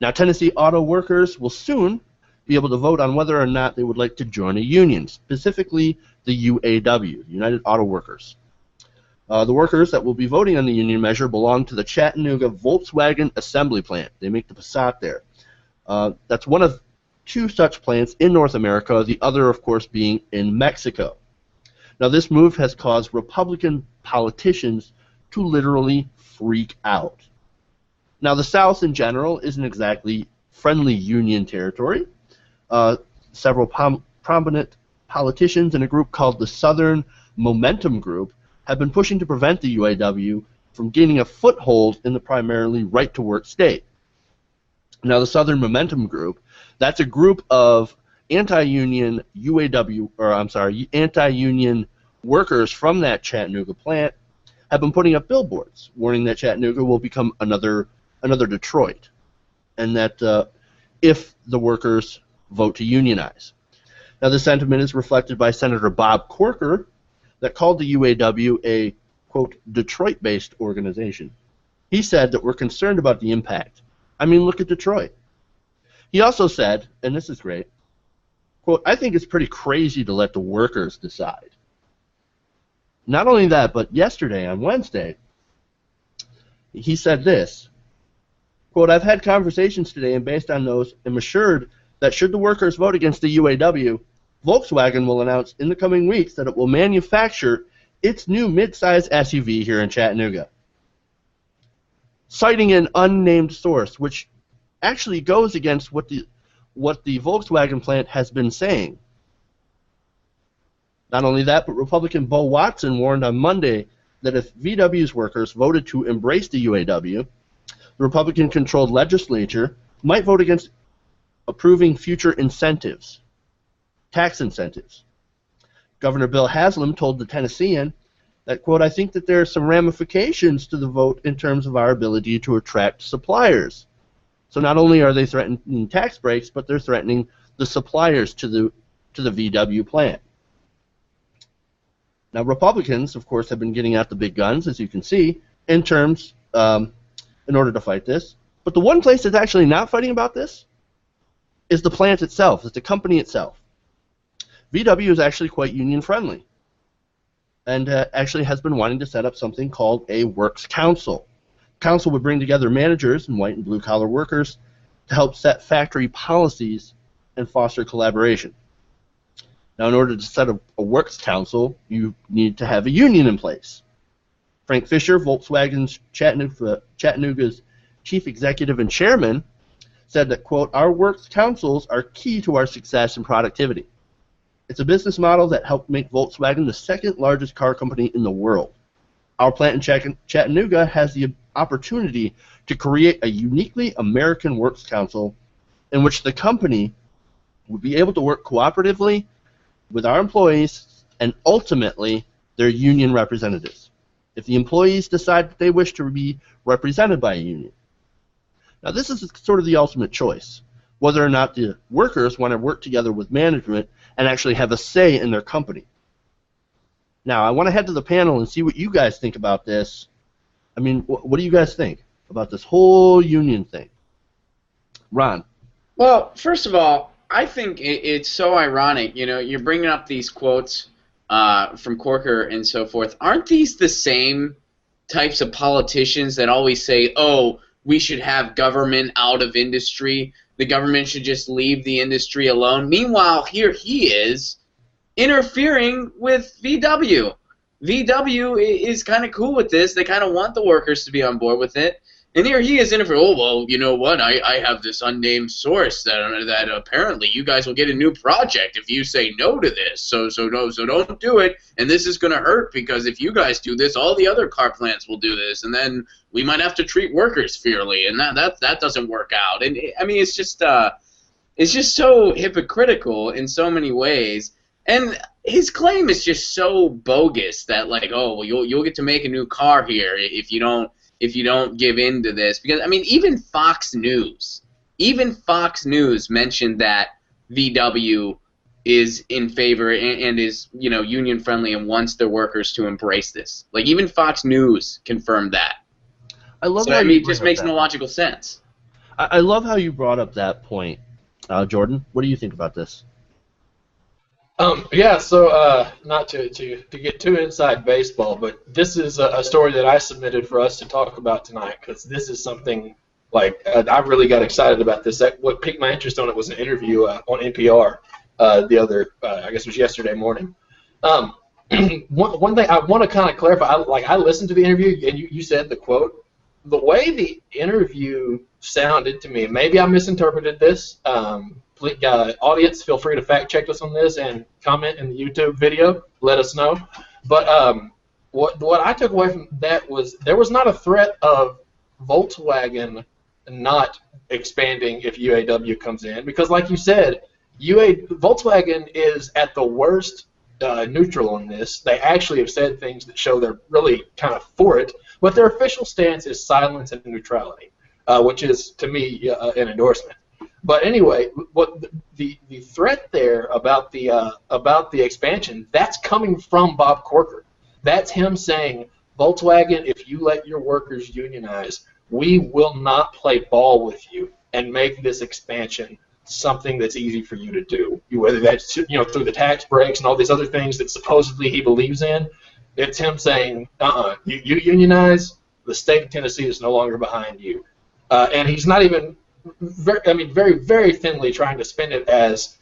Now, Tennessee auto workers will soon be able to vote on whether or not they would like to join a union, specifically the UAW, United Auto Workers. The workers that will be voting on the union measure belong to the Chattanooga Volkswagen Assembly Plant. They make the Passat there. That's one of two such plants in North America, the other, of course, being in Mexico. Now, this move has caused Republican politicians to literally freak out. Now, the South in general isn't exactly friendly union territory. Several prominent politicians in a group called the Southern Momentum Group have been pushing to prevent the UAW from gaining a foothold in the primarily right-to-work state. Now, the Southern Momentum Group, that's a group of anti-union anti-union workers from that Chattanooga plant have been putting up billboards warning that Chattanooga will become another Detroit, and that if the workers vote to unionize. Now, the sentiment is reflected by Senator Bob Corker that called the UAW a, quote, Detroit-based organization. He said that we're concerned about the impact. I mean, look at Detroit. He also said, and this is great, quote, I think it's pretty crazy to let the workers decide. Not only that, but yesterday, on Wednesday, he said this, quote, I've had conversations today, and based on those, am assured that should the workers vote against the UAW, Volkswagen will announce in the coming weeks that it will manufacture its new midsize SUV here in Chattanooga. Citing an unnamed source, which actually goes against what the Volkswagen plant has been saying. Not only that, but Republican Bo Watson warned on Monday that if VW's workers voted to embrace the UAW, the Republican-controlled legislature might vote against approving future incentives, tax incentives. Governor Bill Haslam told the Tennessean that, quote, I think that there are some ramifications to the vote in terms of our ability to attract suppliers. So not only are they threatening tax breaks, but they're threatening the suppliers to the VW plant. Now, Republicans, of course, have been getting out the big guns, as you can see, in order to fight this. But the one place that's actually not fighting about this is the plant itself, is the company itself. VW is actually quite union-friendly and actually has been wanting to set up something called a Works Council. Council would bring together managers and white and blue-collar workers to help set factory policies and foster collaboration. Now, in order to set up a Works Council, you need to have a union in place. Frank Fisher, Volkswagen's Chattanooga's chief executive and chairman, said that, quote, our Works Councils are key to our success and productivity. It's a business model that helped make Volkswagen the second largest car company in the world. Our plant in Chattanooga has the opportunity to create a uniquely American Works Council in which the company would be able to work cooperatively with our employees and ultimately their union representatives, if the employees decide that they wish to be represented by a union. Now, this is sort of the ultimate choice, whether or not the workers want to work together with management and actually have a say in their company. Now, I want to head to the panel and see what you guys think about this. I mean, what do you guys think about this whole union thing? Ron? Well, first of all, I think it's so ironic. You know, you're bringing up these quotes from Corker and so forth. Aren't these the same types of politicians that always say, oh, we should have government out of industry, the government should just leave the industry alone? Meanwhile, here he is interfering with VW. VW is kind of cool with this. They kind of want the workers to be on board with it. And here he is interfering. Oh, well, you know what? I have this unnamed source that apparently you guys will get a new project if you say no to this. So don't do it. And this is going to hurt because if you guys do this, all the other car plants will do this. And then we might have to treat workers fairly. And that doesn't work out. And I mean, it's just so hypocritical in so many ways. And his claim is just so bogus that, like, oh, well, you'll get to make a new car here if you don't give in to this. Because, I mean, even Fox News mentioned that VW is in favor and is, you know, union friendly and wants their workers to embrace this. Like, even Fox News confirmed that. I love so, I mean, it just makes no logical sense. I love how you brought up that point, Jordan. What do you think about this? Yeah, so not to get too inside baseball, but this is a story that I submitted for us to talk about tonight because this is something like I really got excited about this. What piqued my interest on it was an interview on NPR the other, I guess it was yesterday morning. One thing I want to kind of clarify, I listened to the interview and you said the quote. The way the interview sounded to me, maybe I misinterpreted this. Please, audience, feel free to fact check us on this and comment in the YouTube video. Let us know. But what I took away from that was there was not a threat of Volkswagen not expanding if UAW comes in, because like you said, Volkswagen is at the worst neutral on this. They actually have said things that show they're really kind of for it, but their official stance is silence and neutrality, which is to me an endorsement. But anyway, what the threat there about the expansion, that's coming from Bob Corker. That's him saying, Volkswagen, if you let your workers unionize, we will not play ball with you and make this expansion something that's easy for you to do. Whether that's through the tax breaks and all these other things that supposedly he believes in, it's him saying, you unionize, the state of Tennessee is no longer behind you. And he's not even very, very thinly trying to spin it as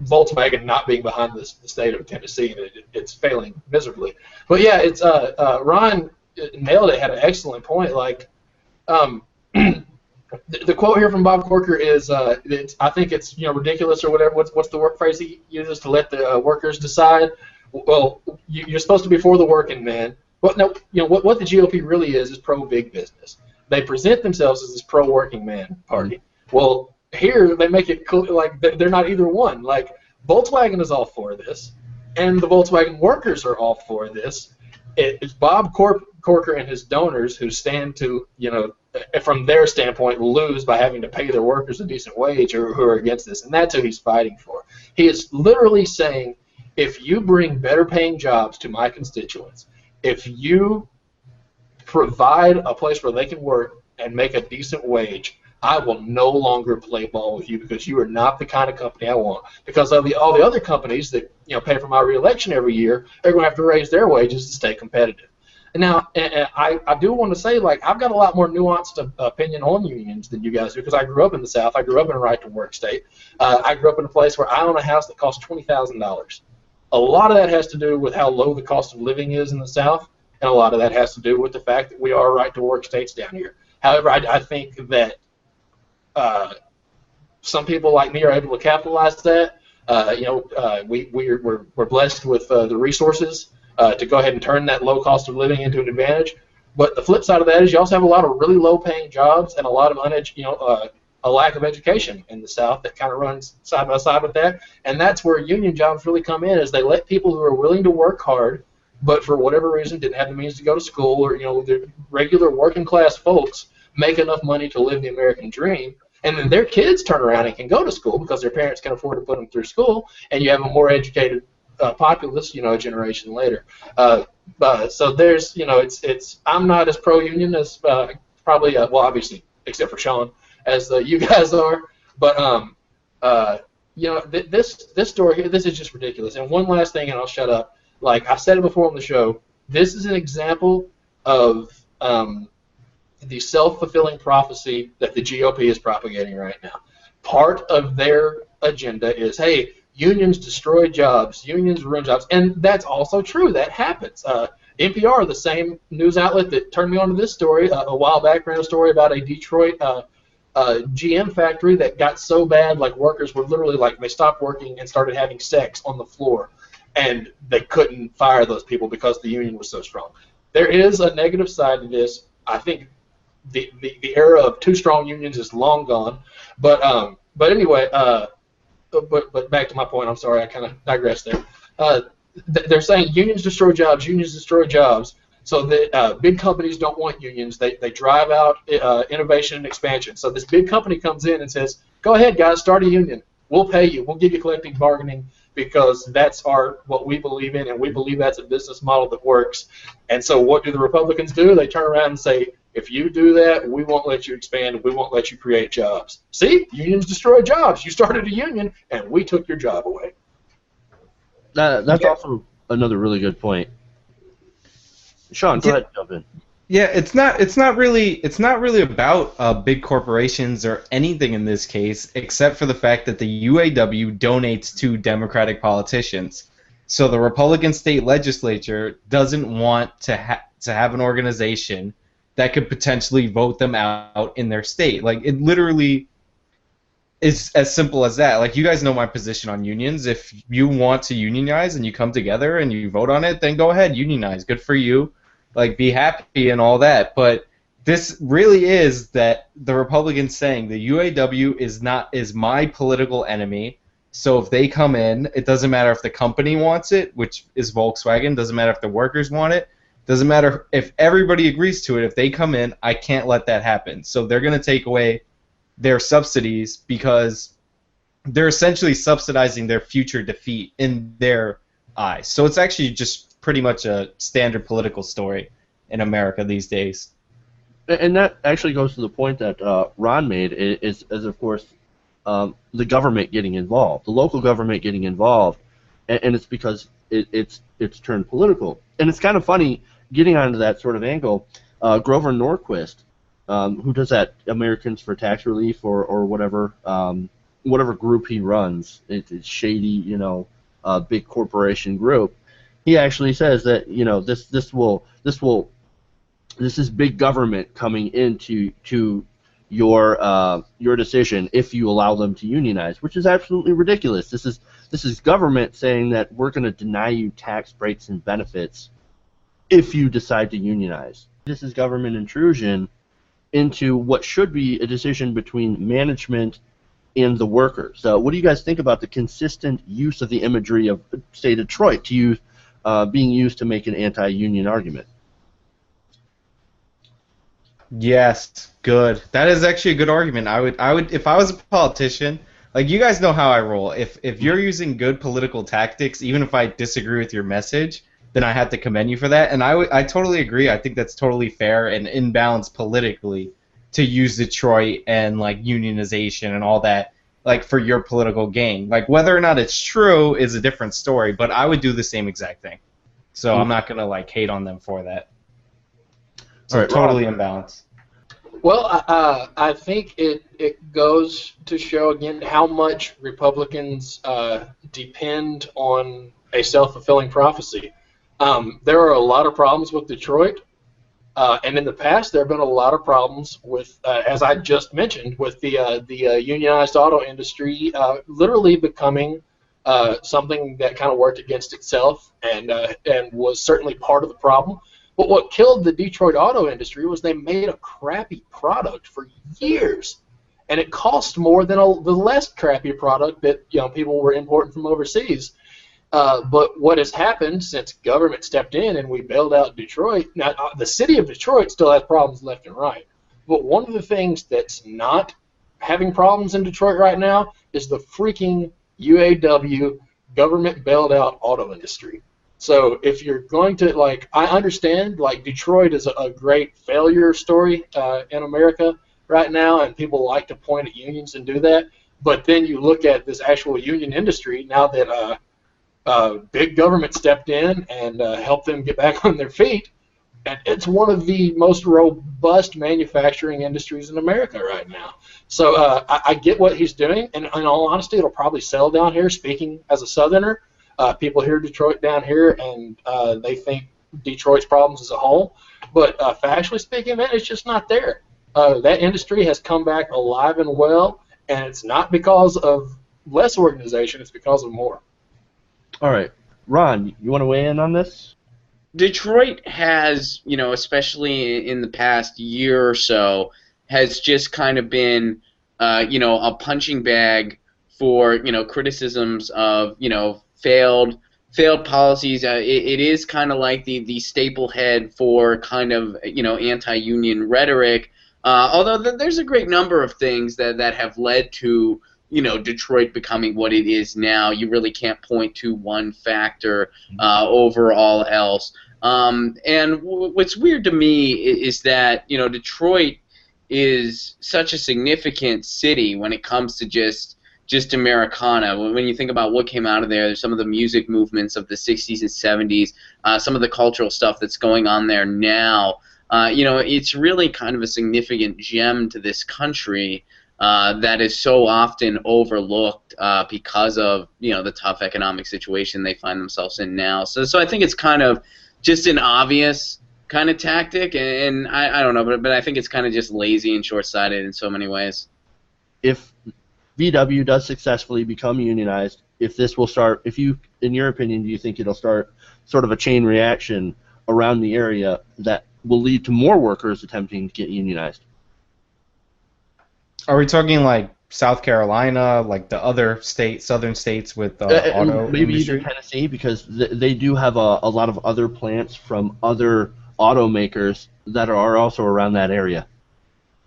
Volkswagen not being behind the state of Tennessee, and it's failing miserably. But yeah, it's Ron nailed it. Had an excellent point. Like, the quote here from Bob Corker is, I think it's ridiculous or whatever. What's the work phrase he uses to let the workers decide? Well, you're supposed to be for the working man. But no, what the GOP really is pro-big business. They present themselves as this pro-working man party. Well, here they make it cool, like they're not either one. Like Volkswagen is all for this, and the Volkswagen workers are all for this. It's Bob Corker and his donors who stand to, from their standpoint, lose by having to pay their workers a decent wage, or who are against this, and that's who he's fighting for. He is literally saying, if you bring better-paying jobs to my constituents, if you provide a place where they can work and make a decent wage, I will no longer play ball with you because you are not the kind of company I want. Because all the other companies that pay for my re-election every year, they're going to have to raise their wages to stay competitive. And now, I do want to say, I've got a lot more nuanced opinion on unions than you guys do because I grew up in the South. I grew up in a right-to-work state. I grew up in a place where I own a house that costs $20,000. A lot of that has to do with how low the cost of living is in the South, and a lot of that has to do with the fact that we are right-to-work states down here. However, I think that some people like me are able to capitalize that. We're blessed with the resources to go ahead and turn that low cost of living into an advantage. But the flip side of that is you also have a lot of really low-paying jobs and a lot of a lack of education in the South that kind of runs side by side with that. And that's where union jobs really come in, is they let people who are willing to work hard but for whatever reason didn't have the means to go to school, or the regular working class folks make enough money to live the American dream, and then their kids turn around and can go to school because their parents can afford to put them through school, and you have a more educated populace, a generation later. So there's, it's I'm not as pro-union as probably, well, obviously, except for Sean, as you guys are, but this story here, this is just ridiculous. And one last thing, and I'll shut up. Like I said it before on the show, this is an example of the self-fulfilling prophecy that the GOP is propagating right now. Part of their agenda is, hey, unions destroy jobs, unions ruin jobs, and that's also true. That happens. NPR, the same news outlet that turned me on to this story a while back, ran a story about a Detroit GM factory that got so bad, like workers were literally they stopped working and started having sex on the floor. And they couldn't fire those people because the union was so strong. There is a negative side to this. I think the era of two strong unions is long gone. But anyway, but back to my point. I'm sorry, I kind of digressed there. They're saying unions destroy jobs. Unions destroy jobs. So that big companies don't want unions. They drive out innovation and expansion. So this big company comes in and says, "Go ahead, guys, start a union. We'll pay you. We'll give you collective bargaining." Because that's what we believe in, and we believe that's a business model that works. And so what do the Republicans do? They turn around and say, If you do that, we won't let you expand. We won't let you create jobs. See, unions destroy jobs. You started a union, and we took your job away. That's also another really good point. Sean, go ahead, jump in. Yeah, it's not really about big corporations or anything in this case, except for the fact that the UAW donates to Democratic politicians. So the Republican state legislature doesn't want to have an organization that could potentially vote them out in their state. Like, it literally is as simple as that. Like, you guys know my position on unions. If you want to unionize and you come together and you vote on it, then go ahead, unionize. Good for you. Like, be happy and all that. But this really is that the Republicans saying the UAW is my political enemy. So if they come in, it doesn't matter if the company wants it, which is Volkswagen. Doesn't matter if the workers want it. Doesn't matter if everybody agrees to it. If they come in, I can't let that happen. So they're going to take away their subsidies because they're essentially subsidizing their future defeat in their eyes. So it's actually just pretty much a standard political story in America these days. And that actually goes to the point that Ron made, is of course, the government getting involved, the local government getting involved, and it's because it's turned political. And it's kind of funny, getting onto that sort of angle, Grover Norquist, who does that Americans for Tax Relief or whatever group he runs, it's shady, big corporation group. He actually says that this is big government coming into your decision if you allow them to unionize, which is absolutely ridiculous. This is government saying that we're going to deny you tax breaks and benefits if you decide to unionize. This is government intrusion into what should be a decision between management and the workers. So what do you guys think about the consistent use of the imagery of, say, Detroit being used to make an anti-union argument? Yes, good. That is actually a good argument. I would if I was a politician, like, you guys know how I roll. If you're using good political tactics, even if I disagree with your message, then I have to commend you for that. And I totally agree. I think that's totally fair and in balance politically to use Detroit and, like, unionization and all that, like, for your political gain. Like, whether or not it's true is a different story, but I would do the same exact thing. So I'm not gonna, like, hate on them for that. So totally in balance. Well, I think it goes to show again how much Republicans depend on a self-fulfilling prophecy. There are a lot of problems with Detroit, and in the past there have been a lot of problems with, as I just mentioned, with the unionized auto industry literally becoming something that kind of worked against itself and was certainly part of the problem. But what killed the Detroit auto industry was they made a crappy product for years, and it cost more than the less crappy product that people were importing from overseas. But what has happened since government stepped in and we bailed out Detroit? Now, the city of Detroit still has problems left and right, but one of the things that's not having problems in Detroit right now is the freaking UAW government bailed out auto industry. So if you're going to, like, I understand, like, Detroit is a great failure story in America right now, and people like to point at unions and do that. But then you look at this actual union industry now that big government stepped in and helped them get back on their feet, and it's one of the most robust manufacturing industries in America right now. So I get what he's doing, and in all honesty, it'll probably sell down here, speaking as a Southerner. People hear Detroit down here, and they think Detroit's problems as a whole. But factually speaking, man, it's just not there. That industry has come back alive and well, and it's not because of less organization. It's because of more. All right. Ron, you want to weigh in on this? Detroit has, especially in the past year or so, has just kind of been, a punching bag for, criticisms of, failed policies. It is kind of like the staple head for kind of anti-union rhetoric. Although there's a great number of things that have led to Detroit becoming what it is now. You really can't point to one factor over all else. And what's weird to me is that, you know, Detroit is such a significant city when it comes to just Americana. When you think about what came out of there, some of the music movements of the 60s and 70s, some of the cultural stuff that's going on there now, you know, it's really kind of a significant gem to this country that is so often overlooked because of, you know, the tough economic situation they find themselves in now. So I think it's kind of just an obvious kind of tactic, and I don't know, but I think it's kind of just lazy and short-sighted in so many ways. If VW does successfully become unionized, if this will start, in your opinion, do you think it'll start sort of a chain reaction around the area that will lead to more workers attempting to get unionized? Are we talking like South Carolina, like the other southern states with auto maybe industry? even Tennessee, because they do have a lot of other plants from other automakers that are also around that area.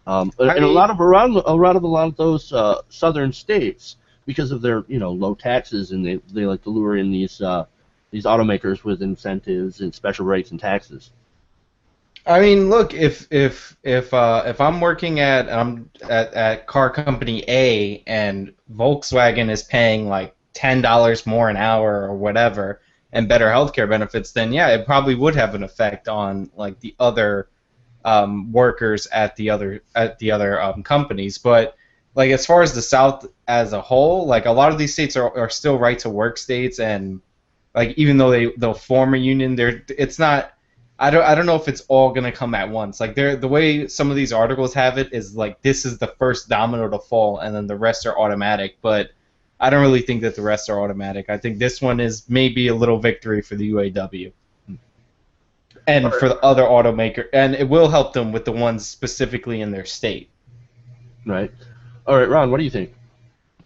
And a lot of those southern states, because of their low taxes, and they like to lure in these automakers with incentives and special rates and taxes. I mean, look, if I'm working at car company A and Volkswagen is paying like $10 more an hour or whatever and better healthcare benefits, then yeah, it probably would have an effect on like the other workers at the other companies. But like as far as the South as a whole, like a lot of these states are still right to work states, and like even though they'll form a union, it's not. I don't know if it's all gonna come at once. Like the way some of these articles have it is like this is the first domino to fall, and then the rest are automatic. But I don't really think that the rest are automatic. I think this one is maybe a little victory for the UAW, and for the other automaker, and it will help them with the ones specifically in their state. Right. All right, Ron. What do you think?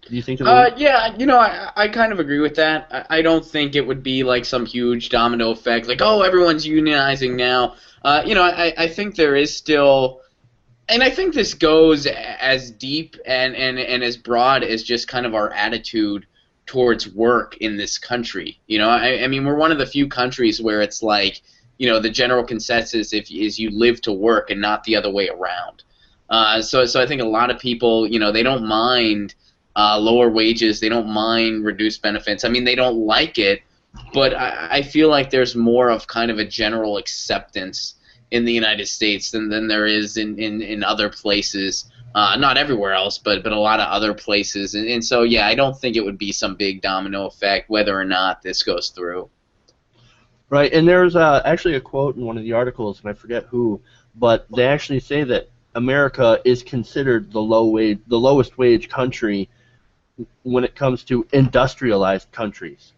Do you think? Yeah, I kind of agree with that. I don't think it would be like some huge domino effect, like, oh, everyone's unionizing now. I think there is still, and I think this goes as deep and as broad as just kind of our attitude towards work in this country. I mean, we're one of the few countries where it's like, the general consensus is you live to work and not the other way around. So I think a lot of people, they don't mind lower wages. They don't mind reduced benefits. I mean, they don't like it, but I feel like there's more of kind of a general acceptance in the United States than there is in other places. Not everywhere else, but a lot of other places. And so, yeah, I don't think it would be some big domino effect whether or not this goes through. Right, and there's actually a quote in one of the articles, and I forget who, but they actually say that America is considered the lowest wage country when it comes to industrialized countries.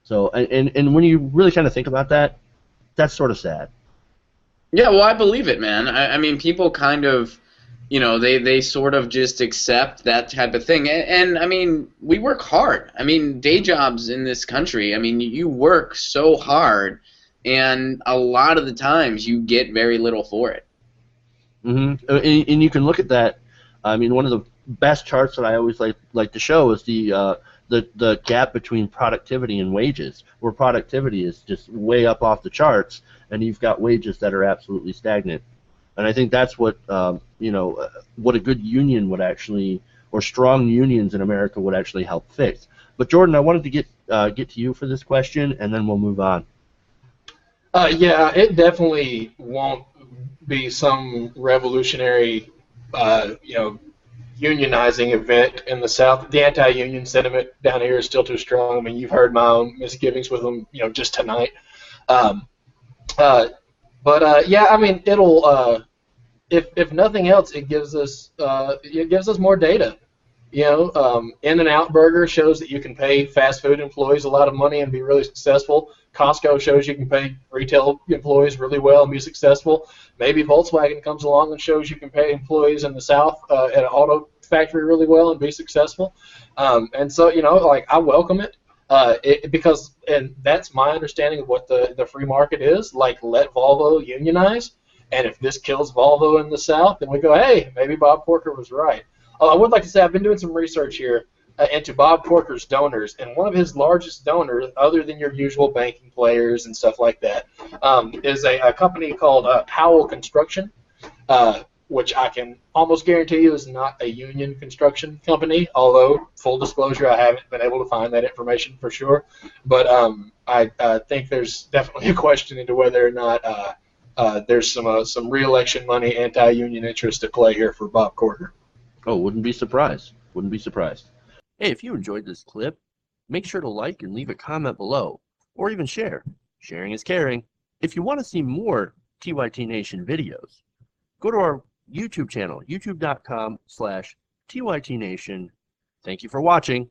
So, and when you really kind of think about that, that's sort of sad. Yeah, well, I believe it, man. I mean, people kind of, they sort of just accept that type of thing. And I mean, we work hard. I mean, day jobs in this country, I mean, you work so hard, and a lot of the times you get very little for it. Mm-hmm. And you can look at that. I mean, one of the best charts that I always like to show is the gap between productivity and wages, where productivity is just way up off the charts, and you've got wages that are absolutely stagnant. And I think that's what what a good union would actually, or strong unions in America would actually help fix. But Jordan, I wanted to get to you for this question, and then we'll move on. Yeah, it definitely won't be some revolutionary, unionizing event in the South. The anti-union sentiment down here is still too strong. I mean, you've heard my own misgivings with them, just tonight. Yeah, I mean, it'll, if nothing else, it gives us more data. In-N-Out Burger shows that you can pay fast food employees a lot of money and be really successful. Costco shows you can pay retail employees really well and be successful. Maybe Volkswagen comes along and shows you can pay employees in the South at an auto factory really well and be successful. And so, I welcome it, because, and that's my understanding of what the free market is. Like, let Volvo unionize, and if this kills Volvo in the South, then we go, hey, maybe Bob Corker was right. I would like to say I've been doing some research here into Bob Corker's donors, and one of his largest donors, other than your usual banking players and stuff like that, is a company called Powell Construction, which I can almost guarantee you is not a union construction company, although, full disclosure, I haven't been able to find that information for sure. But I think there's definitely a question into whether or not there's some re-election money, anti-union interest at play here for Bob Corker. Oh, wouldn't be surprised. Wouldn't be surprised. Hey, if you enjoyed this clip, make sure to like and leave a comment below, or even share. Sharing is caring. If you want to see more TYT Nation videos, go to our YouTube channel, youtube.com/TYT Nation. Thank you for watching.